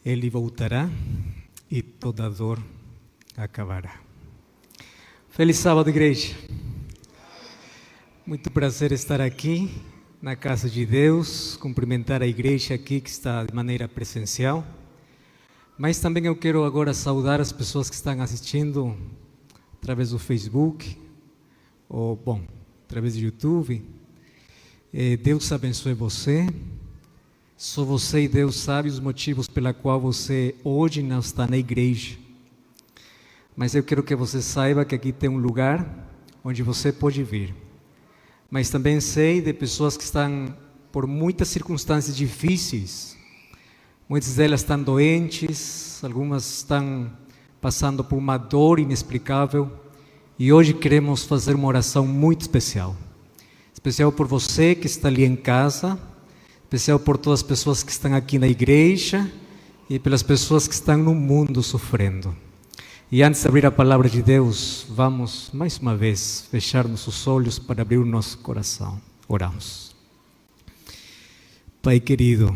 Ele voltará e toda dor acabará. Feliz sábado, igreja. Muito prazer estar aqui na casa de Deus, cumprimentar a igreja aqui que está de maneira presencial. Mas também eu quero agora saudar as pessoas que estão assistindo através do Facebook, ou, através do YouTube. Deus abençoe você. Só você e Deus sabe os motivos pela qual você hoje não está na igreja. Mas eu quero que você saiba que aqui tem um lugar onde você pode vir. Mas também sei de pessoas que estão por muitas circunstâncias difíceis. Muitas delas estão doentes, algumas estão passando por uma dor inexplicável. E hoje queremos fazer uma oração muito especial. Especial por você que está ali em casa, especial por todas as pessoas que estão aqui na igreja e pelas pessoas que estão no mundo sofrendo. E antes de abrir a palavra de Deus, vamos mais uma vez fechar nossos olhos para abrir o nosso coração. Oramos. Pai querido,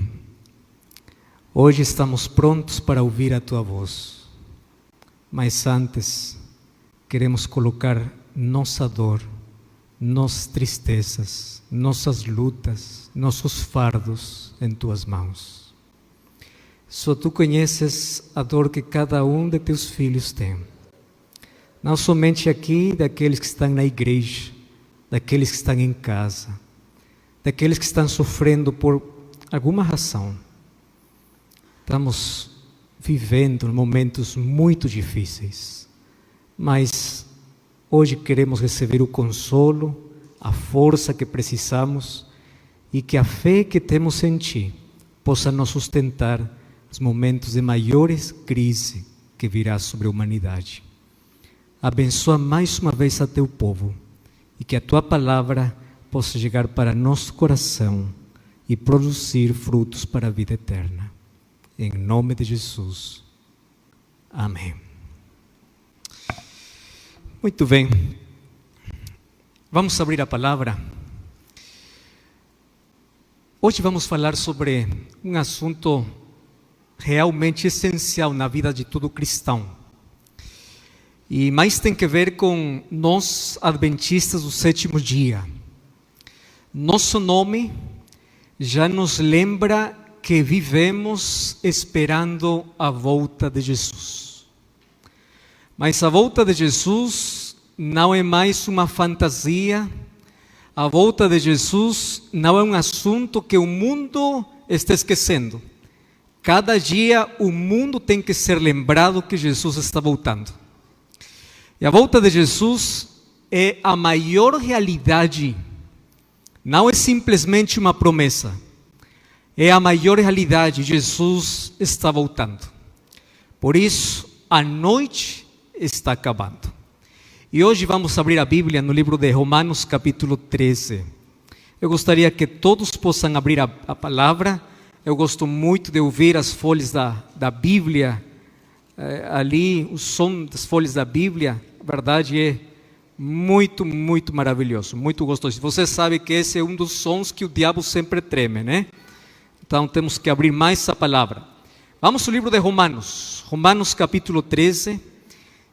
hoje estamos prontos para ouvir a Tua voz, mas antes queremos colocar nossa dor, nossas tristezas, nossas lutas, nossos fardos em Tuas mãos. Só Tu conheces a dor que cada um de Teus filhos tem. Não somente aqui, daqueles que estão na igreja, daqueles que estão em casa, daqueles que estão sofrendo por alguma razão. Estamos vivendo momentos muito difíceis, mas hoje queremos receber o consolo, a força que precisamos e que a fé que temos em Ti possa nos sustentar nos momentos de maiores crise que virá sobre a humanidade. Abençoa mais uma vez a Teu povo e que a Tua palavra possa chegar para nosso coração e produzir frutos para a vida eterna. Em nome de Jesus. Amém. Muito bem. Vamos abrir a palavra. Hoje vamos falar sobre um assunto realmente essencial na vida de todo cristão. E mais tem que ver com nós, adventistas do sétimo dia. Nosso nome já nos lembra que vivemos esperando a volta de Jesus. Mas a volta de Jesus não é mais uma fantasia. A volta de Jesus não é um assunto que o mundo está esquecendo. Cada dia o mundo tem que ser lembrado que Jesus está voltando. E a volta de Jesus é a maior realidade. Não é simplesmente uma promessa. É a maior realidade. Jesus está voltando. Por isso, a noite está acabando. E hoje vamos abrir a Bíblia no livro de Romanos, capítulo 13. Eu gostaria que todos possam abrir a palavra. Eu gosto muito de ouvir as folhas da Bíblia, ali o som das folhas da Bíblia, a verdade é muito, muito maravilhoso, muito gostoso. Você sabe que esse é um dos sons que o diabo sempre treme, né? Então temos que abrir mais a palavra. Vamos ao livro de Romanos, Romanos capítulo 13,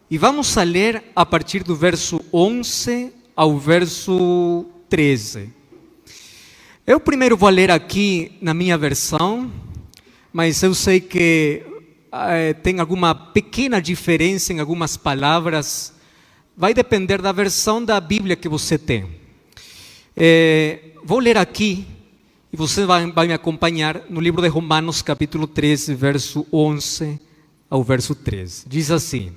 e vamos a ler a partir do verso 11 ao verso 13. Eu primeiro vou ler aqui na minha versão, mas eu sei que tem alguma pequena diferença em algumas palavras. Vai depender da versão da Bíblia que você tem. Vou ler aqui e você vai me acompanhar no livro de Romanos, capítulo 13, verso 11 ao verso 13. Diz assim: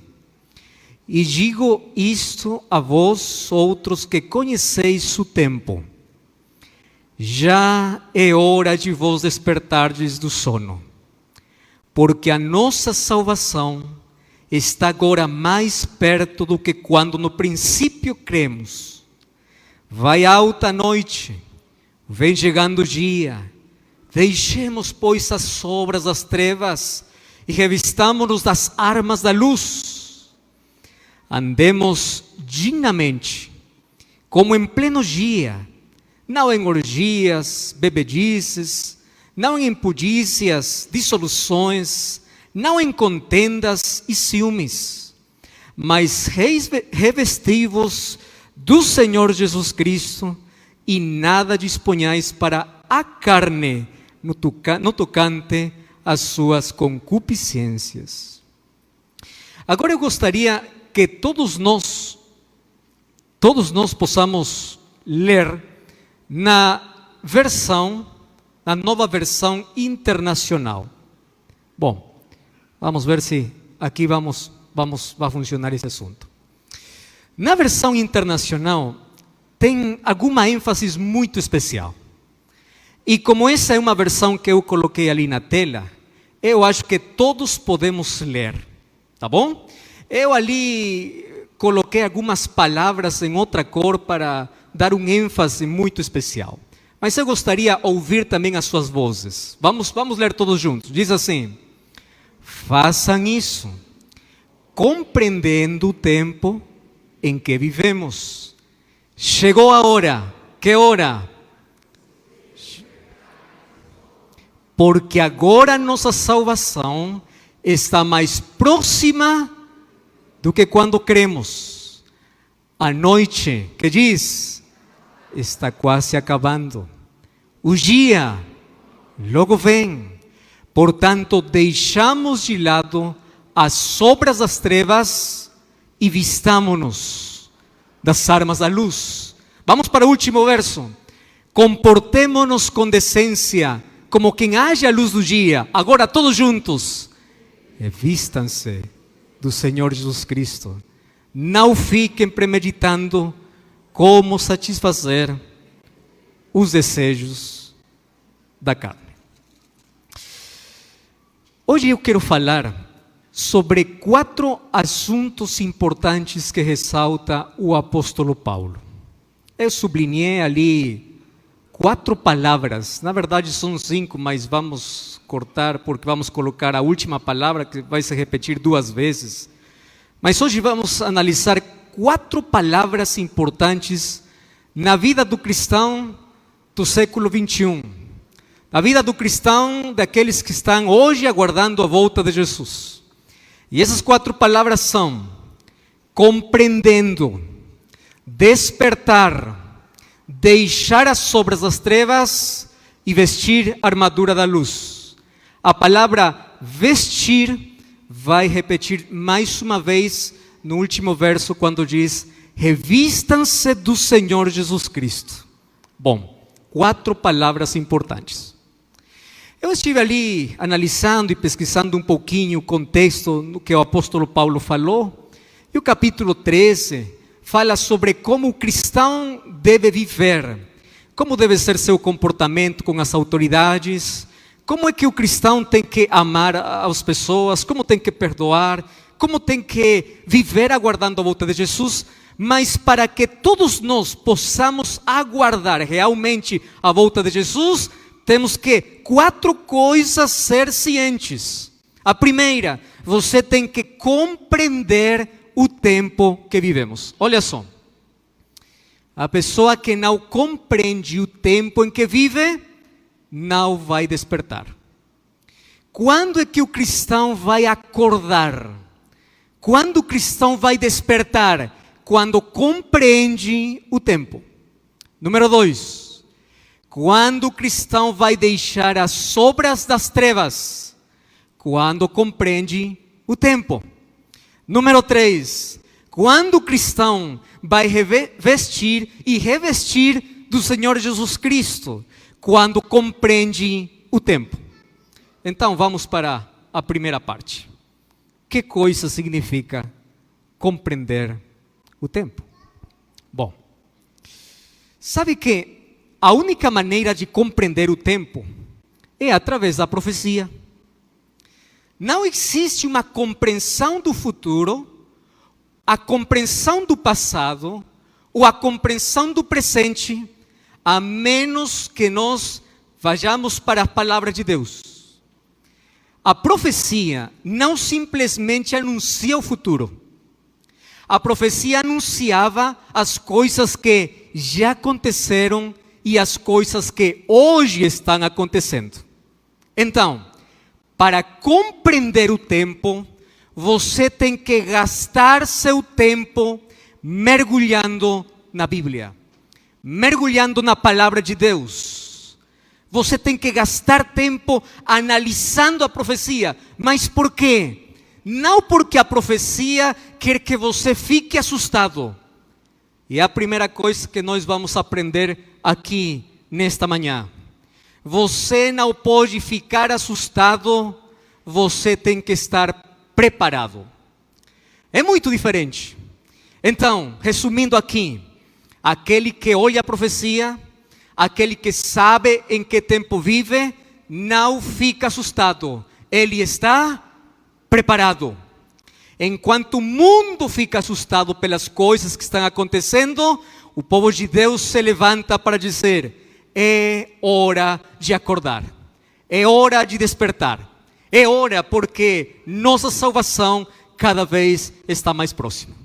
E digo isto a vós outros que conheceis o tempo. Já é hora de vos despertardes do sono, porque a nossa salvação está agora mais perto do que quando no princípio cremos. Vai alta a noite, vem chegando o dia. Deixemos, pois, as obras das trevas e revistamo-nos das armas da luz. Andemos dignamente, como em pleno dia, não em orgias, bebedices, não em impudícias, dissoluções, não em contendas e ciúmes, mas revesti-vos do Senhor Jesus Cristo, e nada disponhais para a carne no tocante às suas concupiscências. Agora eu gostaria que todos nós possamos ler na nova versão internacional. Bom, vamos ver se aqui vai funcionar esse assunto. Na versão internacional tem alguma ênfase muito especial. E como essa é uma versão que eu coloquei ali na tela, eu acho que todos podemos ler, tá bom? Eu ali coloquei algumas palavras em outra cor para dar um ênfase muito especial. Mas eu gostaria de ouvir também as suas vozes. Vamos ler todos juntos. Diz assim: façam isso, compreendendo o tempo em que vivemos. Chegou a hora. Que hora? Porque agora nossa salvação está mais próxima do que quando cremos. A noite, que diz, está quase acabando. O dia logo vem. Portanto, deixamos de lado as obras das trevas e vistamo-nos das armas da luz. Vamos para o último verso. Comportemo-nos com decência, como quem age à luz do dia. Agora todos juntos. Revistam-se do Senhor Jesus Cristo. Não fiquem premeditando como satisfazer os desejos da carne. Hoje eu quero falar sobre 4 assuntos importantes que ressalta o apóstolo Paulo. Eu sublinhei ali 4 palavras, na verdade são 5, mas vamos cortar porque vamos colocar a última palavra que vai se repetir 2 vezes. Mas hoje vamos analisar 4 palavras importantes na vida do cristão do século 21. Na vida do cristão, daqueles que estão hoje aguardando a volta de Jesus. E essas 4 palavras são: compreendendo, despertar, deixar as obras das trevas e vestir a armadura da luz. A palavra vestir vai repetir mais uma vez no último verso, quando diz: revistam-se do Senhor Jesus Cristo. Bom, 4 palavras importantes. Eu estive ali analisando e pesquisando um pouquinho o contexto no que o apóstolo Paulo falou, e o capítulo 13 fala sobre como o cristão deve viver, como deve ser seu comportamento com as autoridades, como é que o cristão tem que amar as pessoas, como tem que perdoar, como tem que viver aguardando a volta de Jesus. Mas para que todos nós possamos aguardar realmente a volta de Jesus, temos que 4 coisas ser cientes. A primeira, você tem que compreender o tempo que vivemos. Olha só, a pessoa que não compreende o tempo em que vive, não vai despertar. Quando é que o cristão vai acordar? Quando o cristão vai despertar? Quando compreende o tempo. Número 2, quando o cristão vai deixar as obras das trevas? Quando compreende o tempo. Número 3, quando o cristão vai vestir e revestir do Senhor Jesus Cristo? Quando compreende o tempo. Então vamos para a primeira parte. Que coisa significa compreender o tempo? Bom, sabe que a única maneira de compreender o tempo é através da profecia. Não existe uma compreensão do futuro, a compreensão do passado ou a compreensão do presente, a menos que nós vayamos para a palavra de Deus. A profecia não simplesmente anuncia o futuro. A profecia anunciava as coisas que já aconteceram e as coisas que hoje estão acontecendo. Então, para compreender o tempo, você tem que gastar seu tempo mergulhando na Bíblia, mergulhando na palavra de Deus. Você tem que gastar tempo analisando a profecia. Mas por quê? Não porque a profecia quer que você fique assustado. E é a primeira coisa que nós vamos aprender aqui nesta manhã. Você não pode ficar assustado, você tem que estar preparado. É muito diferente. Então, resumindo aqui, aquele que olha a profecia, aquele que sabe em que tempo vive, não fica assustado, ele está preparado. Enquanto o mundo fica assustado pelas coisas que estão acontecendo, o povo de Deus se levanta para dizer: é hora de acordar, é hora de despertar, é hora porque nossa salvação cada vez está mais próxima.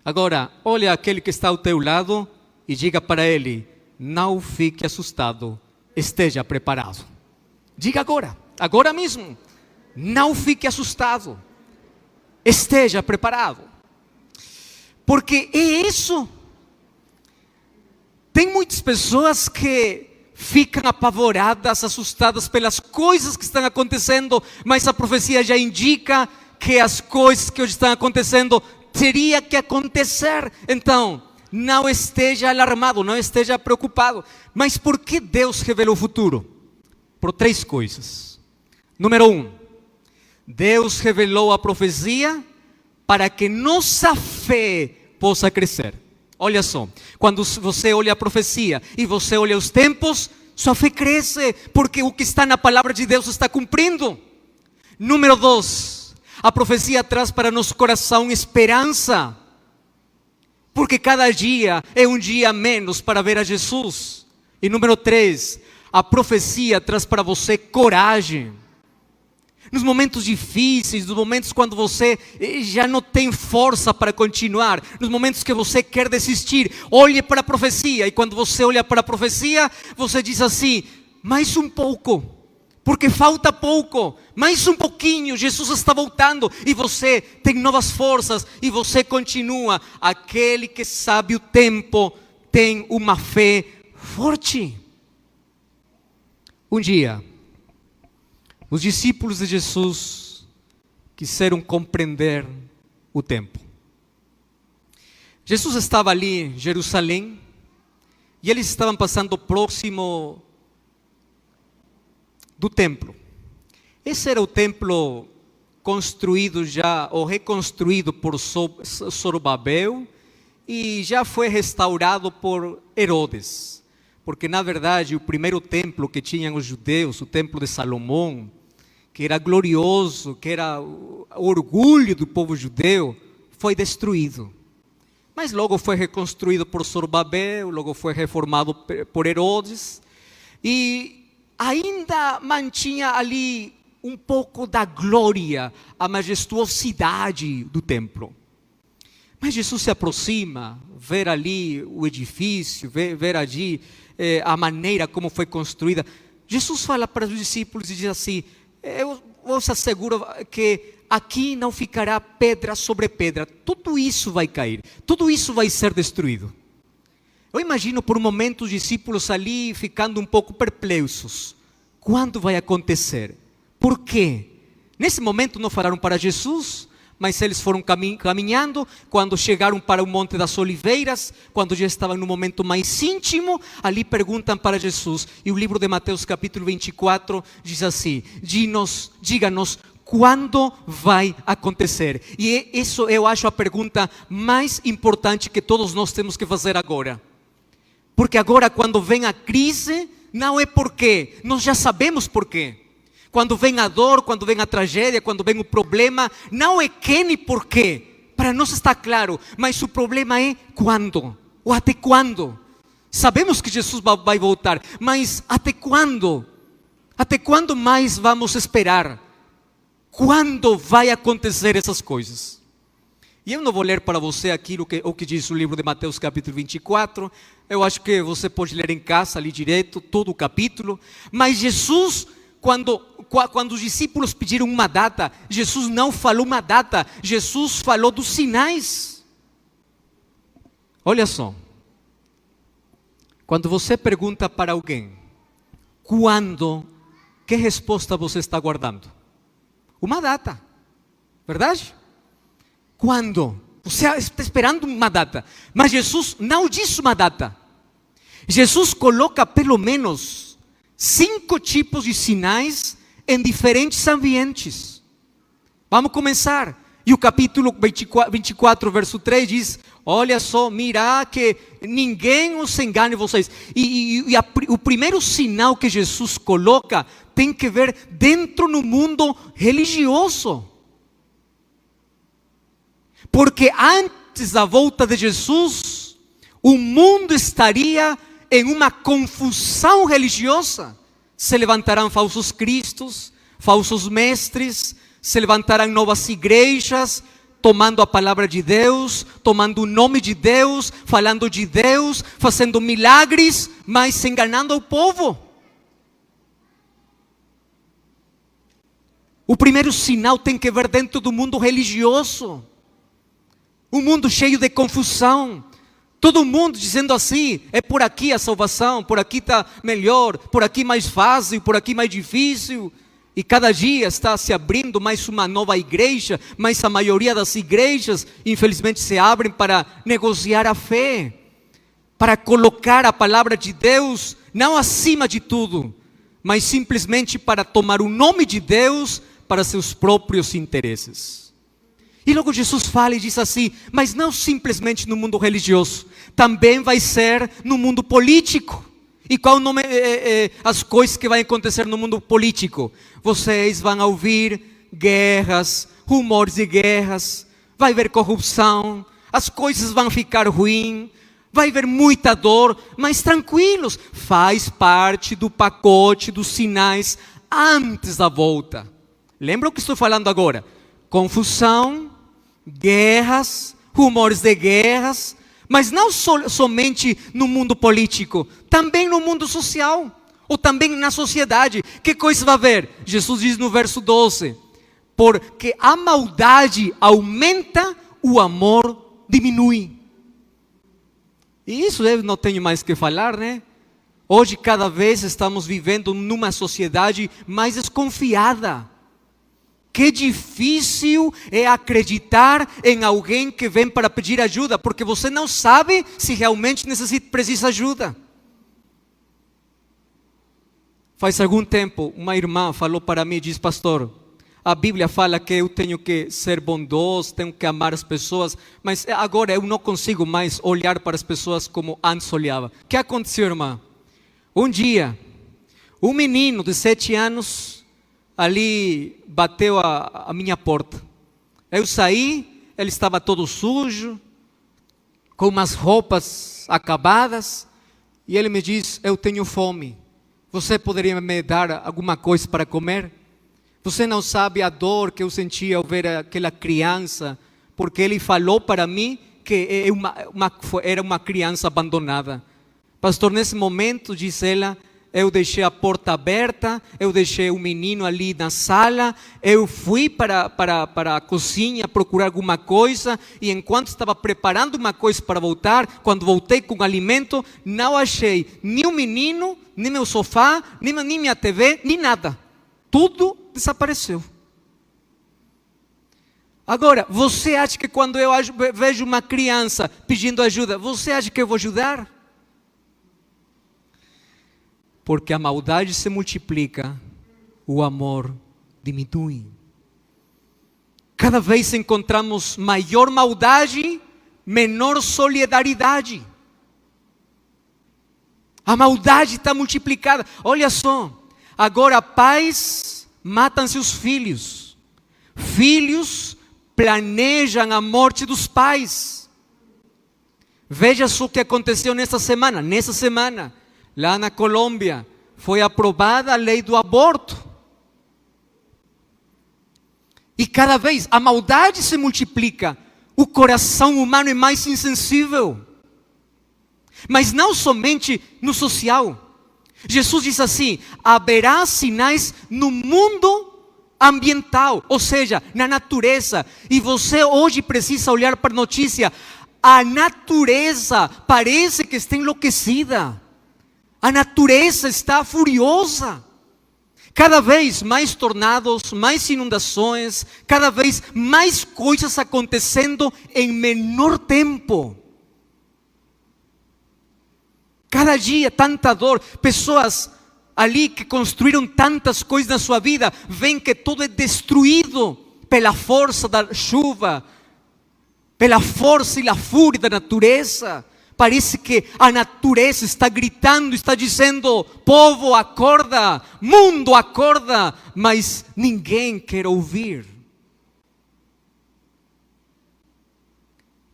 Agora, olha aquele que está ao teu lado e diga para ele: não fique assustado, esteja preparado. Diga agora mesmo, não fique assustado, esteja preparado. Porque é isso. Tem muitas pessoas que ficam apavoradas, assustadas pelas coisas que estão acontecendo, mas a profecia já indica que as coisas que hoje estão acontecendo teria que acontecer. Então, não esteja alarmado, não esteja preocupado. Mas por que Deus revelou o futuro? Por 3 coisas. Número 1, Deus revelou a profecia para que nossa fé possa crescer. Olha só, quando você olha a profecia e você olha os tempos, sua fé cresce, porque o que está na palavra de Deus está cumprindo. Número 2, a profecia traz para nosso coração esperança, porque cada dia é um dia menos para ver a Jesus. E número 3, a profecia traz para você coragem. Nos momentos difíceis, nos momentos quando você já não tem força para continuar, nos momentos que você quer desistir, olhe para a profecia. E quando você olha para a profecia, você diz assim: mais um pouco, porque falta pouco, mais um pouquinho, Jesus está voltando. E você tem novas forças e você continua. Aquele que sabe o tempo tem uma fé forte. Um dia, os discípulos de Jesus quiseram compreender o tempo. Jesus estava ali em Jerusalém e eles estavam passando próximo do templo. Esse era o templo construído já, ou reconstruído por Zorobabel, e já foi restaurado por Herodes. Porque na verdade o primeiro templo que tinham os judeus, o templo de Salomão, que era glorioso, que era o orgulho do povo judeu, foi destruído. Mas logo foi reconstruído por Zorobabel, logo foi reformado por Herodes, e ainda mantinha ali um pouco da glória, a majestuosidade do templo. Mas Jesus se aproxima, ver ali o edifício, ver ali a maneira como foi construída. Jesus fala para os discípulos e diz assim: eu vos asseguro que aqui não ficará pedra sobre pedra, tudo isso vai cair, tudo isso vai ser destruído. Eu imagino por um momento os discípulos ali ficando um pouco perplexos. Quando vai acontecer? Por quê? Nesse momento não falaram para Jesus, mas eles foram caminhando. Quando chegaram para o Monte das Oliveiras, quando já estavam no momento mais íntimo, ali perguntam para Jesus. E o livro de Mateus capítulo 24 diz assim: diga-nos quando vai acontecer. E isso eu acho a pergunta mais importante que todos nós temos que fazer agora. Porque agora quando vem a crise, não é porquê, nós já sabemos porquê. Quando vem a dor, quando vem a tragédia, quando vem o problema, não é quem e porquê. Para nós está claro, mas o problema é quando, ou até quando. Sabemos que Jesus vai voltar, mas até quando? Até quando mais vamos esperar? Quando vai acontecer essas coisas? E eu não vou ler para você aquilo que diz o livro de Mateus capítulo 24. Eu acho que você pode ler em casa ali direto, todo o capítulo. Mas Jesus, quando quando os discípulos pediram uma data, Jesus não falou uma data, Jesus falou dos sinais. Olha só, quando você pergunta para alguém, quando, que resposta você está guardando? Uma data, verdade? Quando? Você está esperando uma data, mas Jesus não disse uma data. Jesus coloca pelo menos 5 tipos de sinais em diferentes ambientes. Vamos começar. E o capítulo 24, verso 3 diz: olha só, mira que ninguém os engane vocês. O primeiro sinal que Jesus coloca tem que ver dentro no mundo religioso. Porque antes da volta de Jesus, o mundo estaria em uma confusão religiosa. Se levantarão falsos cristos, falsos mestres, se levantarão novas igrejas, tomando a palavra de Deus, tomando o nome de Deus, falando de Deus, fazendo milagres, mas enganando o povo. O primeiro sinal tem que ver dentro do mundo religioso. Um mundo cheio de confusão. Todo mundo dizendo assim: é por aqui a salvação, por aqui está melhor, por aqui mais fácil, por aqui mais difícil. E cada dia está se abrindo mais uma nova igreja, mas a maioria das igrejas, infelizmente, se abrem para negociar a fé, para colocar a palavra de Deus não acima de tudo, mas simplesmente para tomar o nome de Deus para seus próprios interesses. E logo Jesus fala e diz assim: mas não simplesmente no mundo religioso, também vai ser no mundo político. E qual nome as coisas que vão acontecer no mundo político? Vocês vão ouvir guerras, rumores de guerras, vai haver corrupção, as coisas vão ficar ruins, vai haver muita dor, mas tranquilos, faz parte do pacote dos sinais antes da volta. Lembra o que estou falando agora? Confusão, guerras, rumores de guerras, mas não somente no mundo político, também no mundo social, ou também na sociedade. Que coisa vai haver? Jesus diz no verso 12, porque a maldade aumenta, o amor diminui. E isso eu não tenho mais que falar, né? Hoje cada vez estamos vivendo numa sociedade mais desconfiada. Que difícil é acreditar em alguém que vem para pedir ajuda, porque você não sabe se realmente precisa ajuda. Faz algum tempo, uma irmã falou para mim e disse: pastor, a Bíblia fala que eu tenho que ser bondoso, tenho que amar as pessoas, mas agora eu não consigo mais olhar para as pessoas como antes olhava. O que aconteceu, irmã? Um dia, um menino de 7 anos ali bateu a minha porta. Eu saí, ele estava todo sujo, com umas roupas acabadas, e ele me disse: eu tenho fome, você poderia me dar alguma coisa para comer? Você não sabe a dor que eu sentia ao ver aquela criança, porque ele falou para mim que era uma criança abandonada. Pastor, nesse momento, diz ela, eu deixei a porta aberta, eu deixei o menino ali na sala, eu fui para a cozinha procurar alguma coisa, e enquanto estava preparando uma coisa para voltar, quando voltei com o alimento, não achei nem o menino, nem meu sofá, nem minha TV, nem nada. Tudo desapareceu. Agora, você acha que quando eu vejo uma criança pedindo ajuda, você acha que eu vou ajudar? Porque a maldade se multiplica, o amor diminui. Cada vez encontramos maior maldade, menor solidariedade. A maldade está multiplicada. Olha só, agora pais matam seus filhos, filhos planejam a morte dos pais. Veja só o que aconteceu nessa semana. Lá na Colômbia, foi aprovada a lei do aborto. E cada vez a maldade se multiplica, o coração humano é mais insensível. Mas não somente no social. Jesus diz assim: haverá sinais no mundo ambiental, ou seja, na natureza. E você hoje precisa olhar para a notícia. A natureza parece que está enlouquecida. A natureza está furiosa. Cada vez mais tornados, mais inundações, cada vez mais coisas acontecendo em menor tempo. Cada dia tanta dor. Pessoas ali que construíram tantas coisas na sua vida, veem que tudo é destruído pela força da chuva, pela força e a fúria da natureza. Parece que a natureza está gritando, está dizendo: povo, acorda, mundo, acorda. Mas ninguém quer ouvir.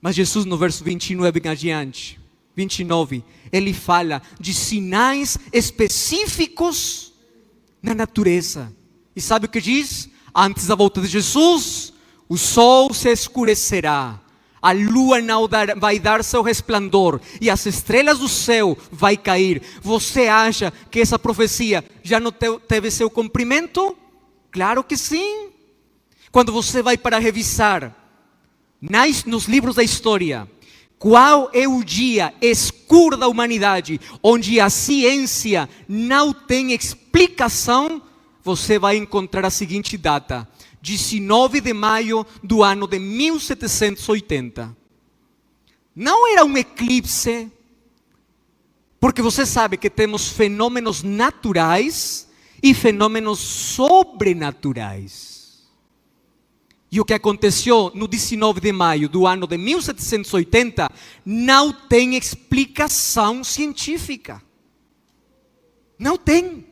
Mas Jesus, no verso 29 em adiante, 29, ele fala de sinais específicos na natureza. E sabe o que diz? Antes da volta de Jesus, o sol se escurecerá, a lua não vai dar seu resplandor, e as estrelas do céu vai cair. Você acha que essa profecia já não teve seu cumprimento? Claro que sim. Quando você vai para revisar nos livros da história, qual é o dia escuro da humanidade, onde a ciência não tem explicação, você vai encontrar a seguinte data: 19 de maio do ano de 1780. Não era um eclipse, porque você sabe que temos fenômenos naturais e fenômenos sobrenaturais. E o que aconteceu no 19 de maio do ano de 1780 não tem explicação científica. Não tem.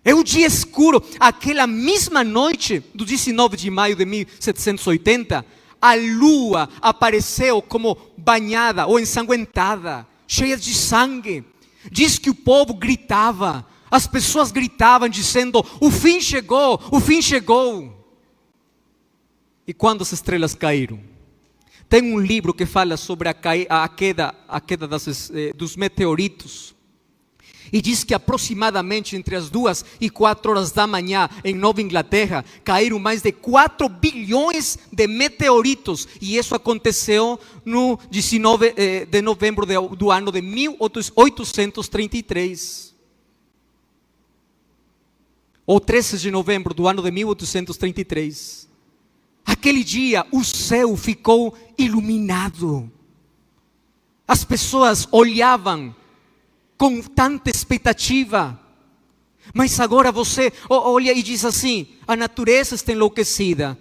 É um dia escuro. Aquela mesma noite do 19 de maio de 1780, a lua apareceu como banhada ou ensanguentada, cheia de sangue. Diz que o povo gritava, as pessoas gritavam dizendo: o fim chegou, o fim chegou. E quando as estrelas caíram? Tem um livro que fala sobre a queda dos meteoritos. E diz que aproximadamente entre as 2 e 4 horas da manhã, em Nova Inglaterra, caíram mais de 4 bilhões de meteoritos. E isso aconteceu no 19 de novembro do ano de 1833. Ou 13 de novembro do ano de 1833. Aquele dia o céu ficou iluminado. As pessoas olhavam com tanta expectativa. Mas agora você olha e diz assim: a natureza está enlouquecida.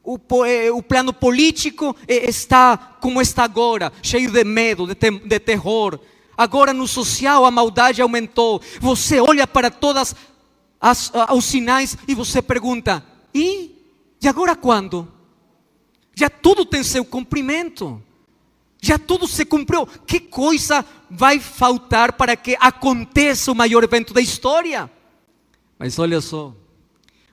O plano político está como está agora, cheio de medo, de terror. Agora no social a maldade aumentou. Você olha para todos os sinais e você pergunta: e agora quando? Já tudo tem seu cumprimento. Já tudo se cumpriu. Que coisa vai faltar para que aconteça o maior evento da história? Mas olha só,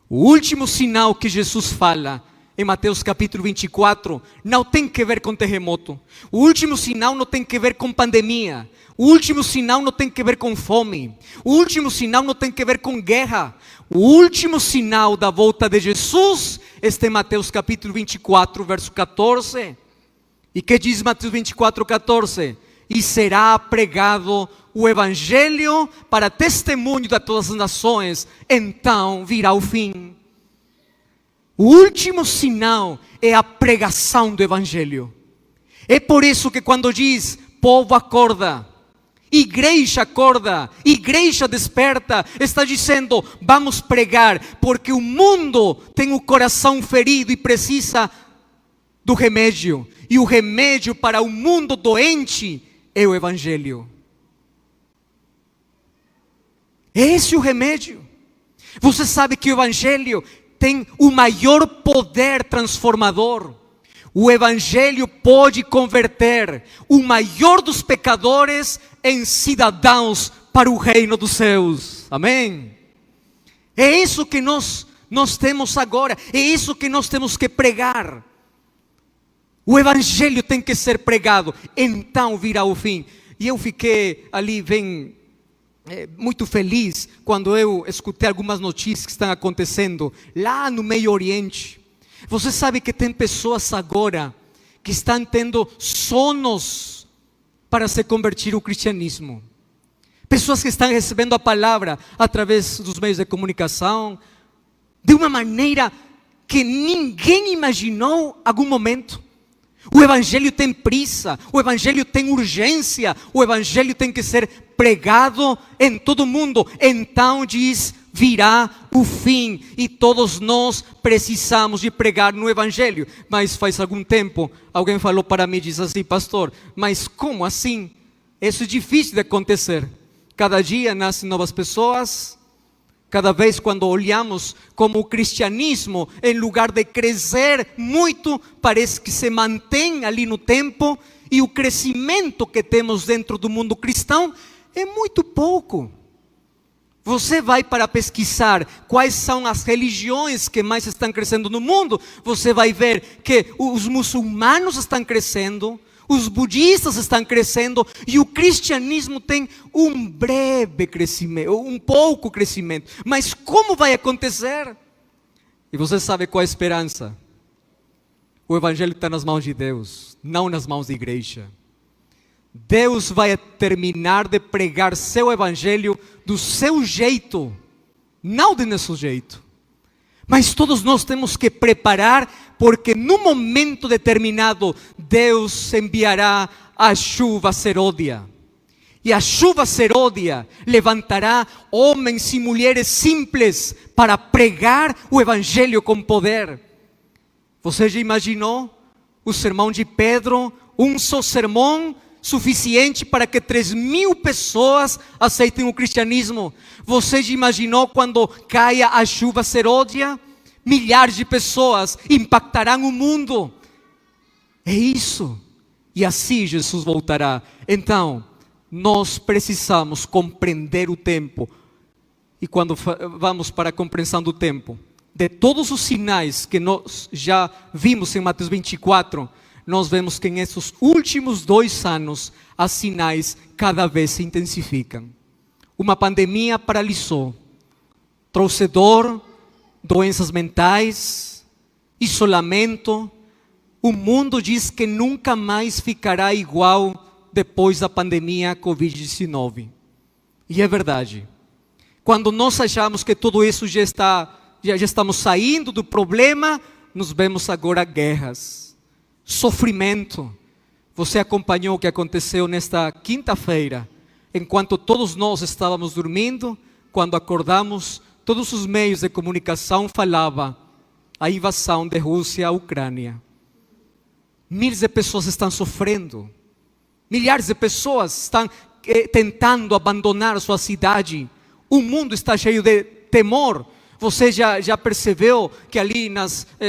o último sinal que Jesus fala em Mateus capítulo 24 não tem que ver com terremoto. O último sinal não tem que ver com pandemia. O último sinal não tem que ver com fome. O último sinal não tem que ver com guerra. O último sinal da volta de Jesus está em Mateus capítulo 24, verso 14. E que diz Mateus 24, 14? E será pregado o evangelho para testemunho de todas as nações, então virá o fim. O último sinal é a pregação do evangelho. É por isso que quando diz: povo acorda, igreja acorda, igreja desperta, está dizendo: vamos pregar, porque o mundo tem o coração ferido e precisa do remédio. E o remédio para o mundo doente é o evangelho. Esse é o remédio. Você sabe que o evangelho tem o maior poder transformador. O evangelho pode converter o maior dos pecadores em cidadãos para o reino dos céus. Amém? É isso que nós temos agora. É isso que nós temos que pregar. O evangelho tem que ser pregado, então virá o fim. E eu fiquei ali bem muito feliz quando eu escutei algumas notícias que estão acontecendo lá no Meio Oriente. Você sabe que tem pessoas agora que estão tendo sonhos para se convertir ao cristianismo. Pessoas que estão recebendo a palavra através dos meios de comunicação, de uma maneira que ninguém imaginou em algum momento. O evangelho tem pressa, o evangelho tem urgência, o evangelho tem que ser pregado em todo mundo. Então diz, virá o fim e todos nós precisamos de pregar no evangelho. Mas faz algum tempo, alguém falou para mim, diz assim: pastor, mas como assim? Isso é difícil de acontecer. Cada dia nascem novas pessoas. Cada vez quando olhamos como o cristianismo, em lugar de crescer muito, parece que se mantém ali no tempo, e o crescimento que temos dentro do mundo cristão é muito pouco. Você vai para pesquisar quais são as religiões que mais estão crescendo no mundo, você vai ver que os muçulmanos estão crescendo, os budistas estão crescendo, e o cristianismo tem um breve crescimento, um pouco crescimento. Mas como vai acontecer? E você sabe qual é a esperança? O evangelho está nas mãos de Deus, não nas mãos da igreja. Deus vai terminar de pregar seu evangelho do seu jeito, não do nosso jeito. Mas todos nós temos que preparar, porque no momento determinado Deus enviará a chuva seródia. E a chuva seródia levantará homens e mulheres simples para pregar o evangelho com poder. Você já imaginou o sermão de Pedro? Um só sermão suficiente para que 3.000 pessoas aceitem o cristianismo. Você já imaginou quando caia a chuva seródia? Milhares de pessoas impactarão o mundo. É isso. E assim Jesus voltará. Então, nós precisamos compreender o tempo. E quando vamos para a compreensão do tempo, de todos os sinais que nós já vimos em Mateus 24, nós vemos que nesses últimos 2 anos, os sinais cada vez se intensificam. Uma pandemia paralisou, trouxe dor, doenças mentais, isolamento. O mundo diz que nunca mais ficará igual depois da pandemia Covid-19. E é verdade. Quando nós achamos que tudo isso já estamos saindo do problema, nos vemos agora guerras, sofrimento. Você acompanhou o que aconteceu nesta quinta-feira, enquanto todos nós estávamos dormindo, quando acordamos, todos os meios de comunicação falavam a invasão da Rússia à Ucrânia. Milhares de pessoas estão sofrendo, milhares de pessoas estão tentando abandonar sua cidade. O mundo está cheio de temor. Você já percebeu que ali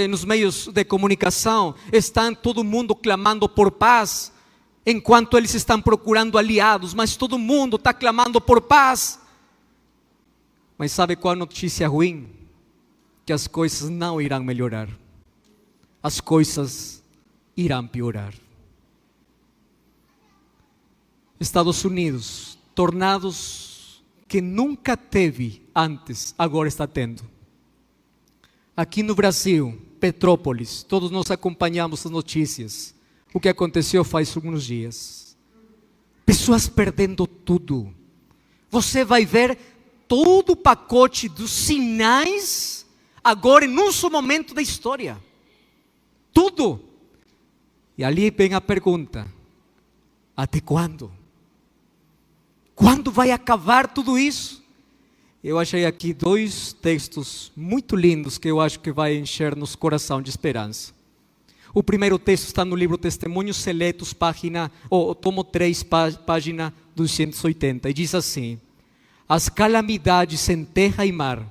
nos meios de comunicação está todo mundo clamando por paz, enquanto eles estão procurando aliados, mas todo mundo está clamando por paz. Mas sabe qual a notícia ruim? Que as coisas não irão melhorar. As coisas irão piorar. Estados Unidos, tornados que nunca teve antes, agora está tendo. Aqui no Brasil, Petrópolis, todos nós acompanhamos as notícias. O que aconteceu faz alguns dias. Pessoas perdendo tudo. Você vai ver todo o pacote dos sinais agora em um só momento da história. Tudo. E ali vem a pergunta: até quando? Quando vai acabar tudo isso? Eu achei aqui 2 textos muito lindos que eu acho que vai encher nos coração de esperança. O primeiro texto está no livro Testemunhos Seletos, tomo 3, página 280, e diz assim: as calamidades em terra e mar,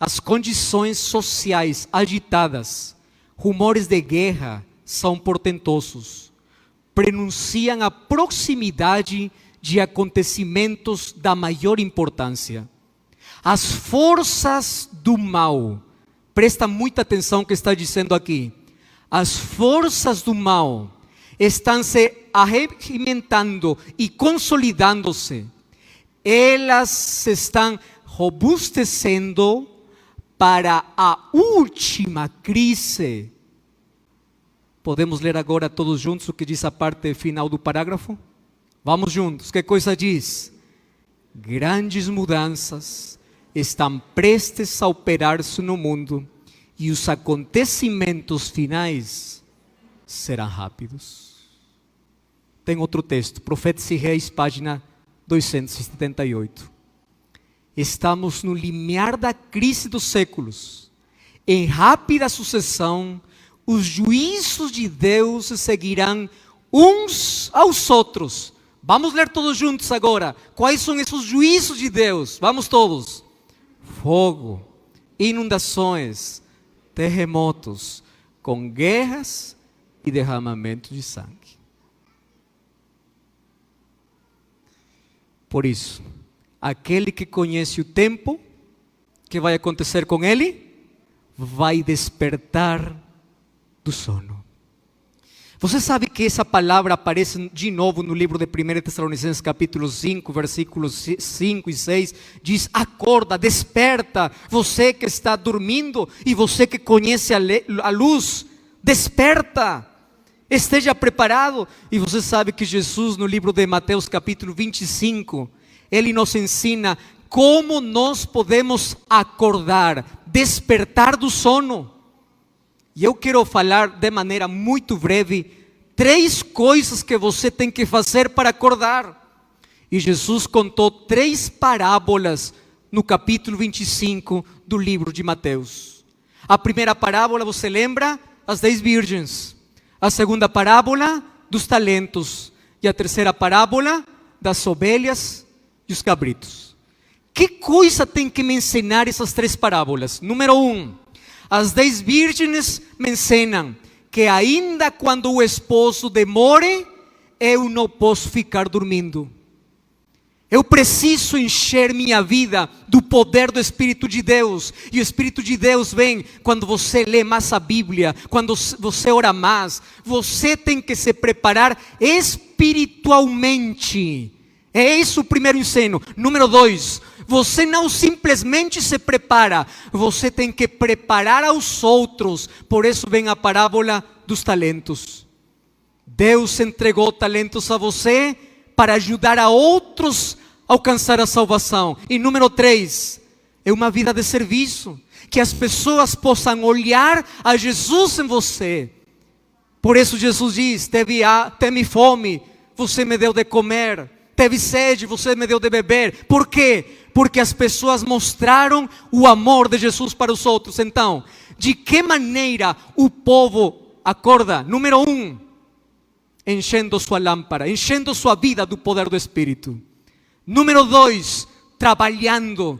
as condições sociais agitadas, rumores de guerra são portentosos, prenunciam a proximidade de acontecimentos da maior importância. As forças do mal, presta muita atenção no que está dizendo aqui, as forças do mal estão se arregimentando e consolidando-se. elas se estão robustecendo para a última crise. Podemos ler agora todos juntos o que diz a parte final do parágrafo? Vamos juntos, que coisa diz? Grandes mudanças estão prestes a operar-se no mundo e os acontecimentos finais serão rápidos. Tem outro texto, Profetas e Reis, página 278. Estamos no limiar da crise dos séculos. Em rápida sucessão, os juízos de Deus se seguirão uns aos outros. Vamos ler todos juntos agora. Quais são esses juízos de Deus? Vamos todos. Fogo, inundações, terremotos, com guerras e derramamento de sangue. Por isso, aquele que conhece o tempo, o que vai acontecer com ele? Vai despertar do sono. Você sabe que essa palavra aparece de novo no livro de 1 Tessalonicenses capítulo 5, versículos 5 e 6, diz: acorda, desperta, você que está dormindo e você que conhece a luz, desperta, esteja preparado. E você sabe que Jesus, no livro de Mateus capítulo 25, ele nos ensina como nós podemos acordar, despertar do sono. E eu quero falar de maneira muito breve 3 coisas que você tem que fazer para acordar. E Jesus contou 3 parábolas no capítulo 25 do livro de Mateus. A primeira parábola, você lembra? As 10 virgens. A segunda parábola, dos talentos. E a terceira parábola, das ovelhas e os cabritos. Que coisa tem que me ensinar essas 3 parábolas? Número 1. As 10 virgens me ensinam que ainda quando o esposo demore, eu não posso ficar dormindo. Eu preciso encher minha vida do poder do Espírito de Deus. E o Espírito de Deus vem quando você lê mais a Bíblia, quando você ora mais. Você tem que se preparar espiritualmente. É esse o primeiro ensino. Número 2, você não simplesmente se prepara, você tem que preparar aos outros. Por isso vem a parábola dos talentos. Deus entregou talentos a você para ajudar a outros a alcançar a salvação. E número 3, é uma vida de serviço, que as pessoas possam olhar a Jesus em você. Por isso Jesus diz: teve fome, você me deu de comer. Teve sede, você me deu de beber. Por quê? Porque as pessoas mostraram o amor de Jesus para os outros. Então, de que maneira o povo acorda? Número 1, enchendo sua lâmpada, enchendo sua vida do poder do Espírito. Número 2, trabalhando.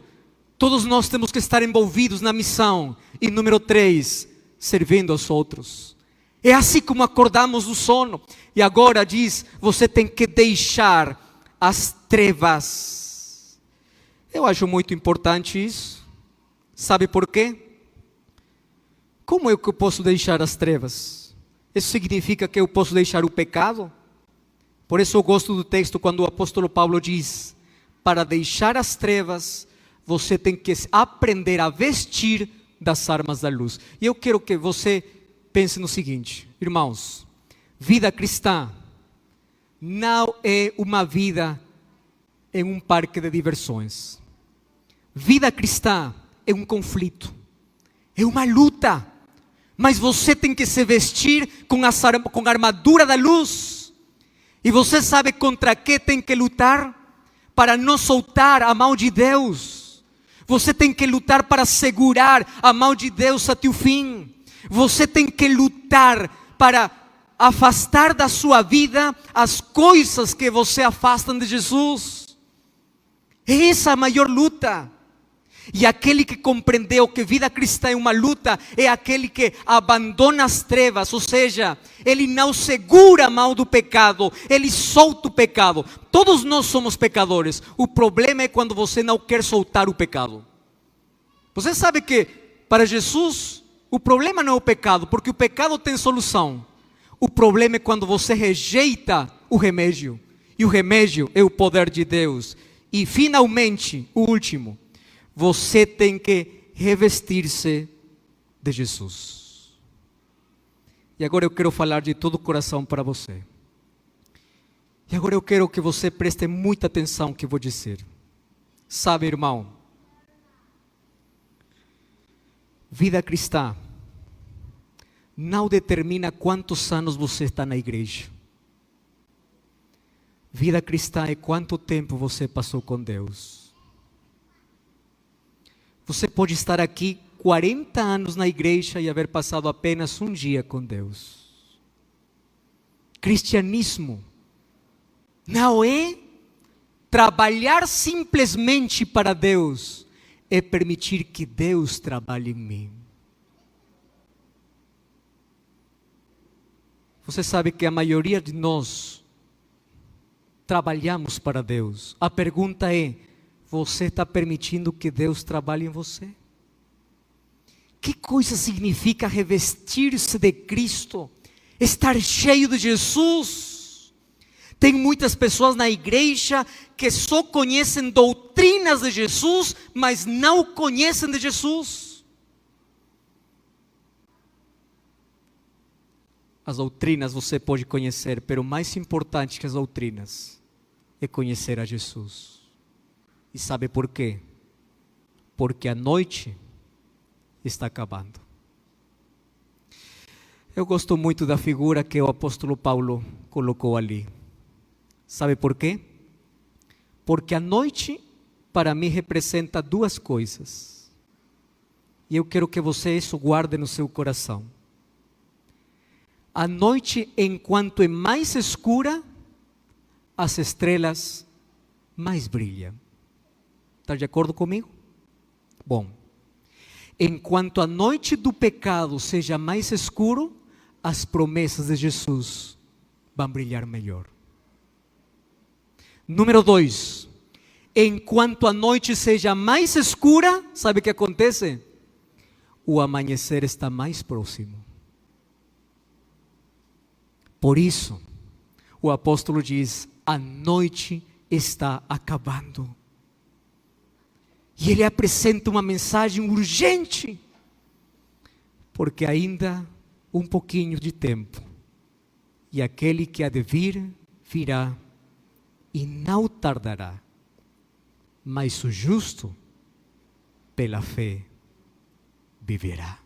Todos nós temos que estar envolvidos na missão. E número 3, servindo aos outros. É assim como acordamos do sono. E agora diz, você tem que deixar as trevas. Eu acho muito importante isso. Sabe por quê? Como é que eu posso deixar as trevas? Isso significa que eu posso deixar o pecado? Por isso eu gosto do texto quando o apóstolo Paulo diz: para deixar as trevas, você tem que aprender a vestir das armas da luz. E eu quero que você pense no seguinte, irmãos: vida cristã não é uma vida em um parque de diversões. Vida cristã é um conflito, é uma luta. Mas você tem que se vestir com a armadura da luz. E você sabe contra que tem que lutar? Para não soltar a mão de Deus. Você tem que lutar para segurar a mão de Deus até o fim. Você tem que lutar para afastar da sua vida as coisas que você afastam de Jesus. Essa é a maior luta. E aquele que compreendeu que vida cristã é uma luta, é aquele que abandona as trevas, ou seja, ele não segura a mão do pecado, ele solta o pecado. Todos nós somos pecadores. O problema é quando você não quer soltar o pecado. Você sabe que para Jesus o problema não é o pecado, porque o pecado tem solução. O problema é quando você rejeita o remédio. E o remédio é o poder de Deus. E finalmente, o último, você tem que revestir-se de Jesus. E agora eu quero falar de todo o coração para você. E agora eu quero que você preste muita atenção no que vou dizer. Sabe, irmão, vida cristã não determina quantos anos você está na igreja. Vida cristã é quanto tempo você passou com Deus. Você pode estar aqui 40 anos na igreja e haver passado apenas um dia com Deus. Cristianismo não é trabalhar simplesmente para Deus, é permitir que Deus trabalhe em mim. Você sabe que a maioria de nós trabalhamos para Deus. A pergunta é: você está permitindo que Deus trabalhe em você? Que coisa significa revestir-se de Cristo? Estar cheio de Jesus? Tem muitas pessoas na igreja que só conhecem doutrinas de Jesus, mas não conhecem de Jesus. As doutrinas você pode conhecer, mas o mais importante que as doutrinas é conhecer a Jesus. E sabe por quê? Porque a noite está acabando. Eu gosto muito da figura que o apóstolo Paulo colocou ali. Sabe por quê? Porque a noite para mim representa duas coisas. E eu quero que você isso guarde no seu coração. A noite, enquanto é mais escura, as estrelas mais brilham. Está de acordo comigo? Bom, enquanto a noite do pecado seja mais escuro, as promessas de Jesus vão brilhar melhor. Número 2, enquanto a noite seja mais escura, sabe o que acontece? O amanhecer está mais próximo. Por isso, o apóstolo diz: a noite está acabando. E ele apresenta uma mensagem urgente, porque ainda um pouquinho de tempo, e aquele que há de vir, virá, e não tardará, mas o justo, pela fé, viverá.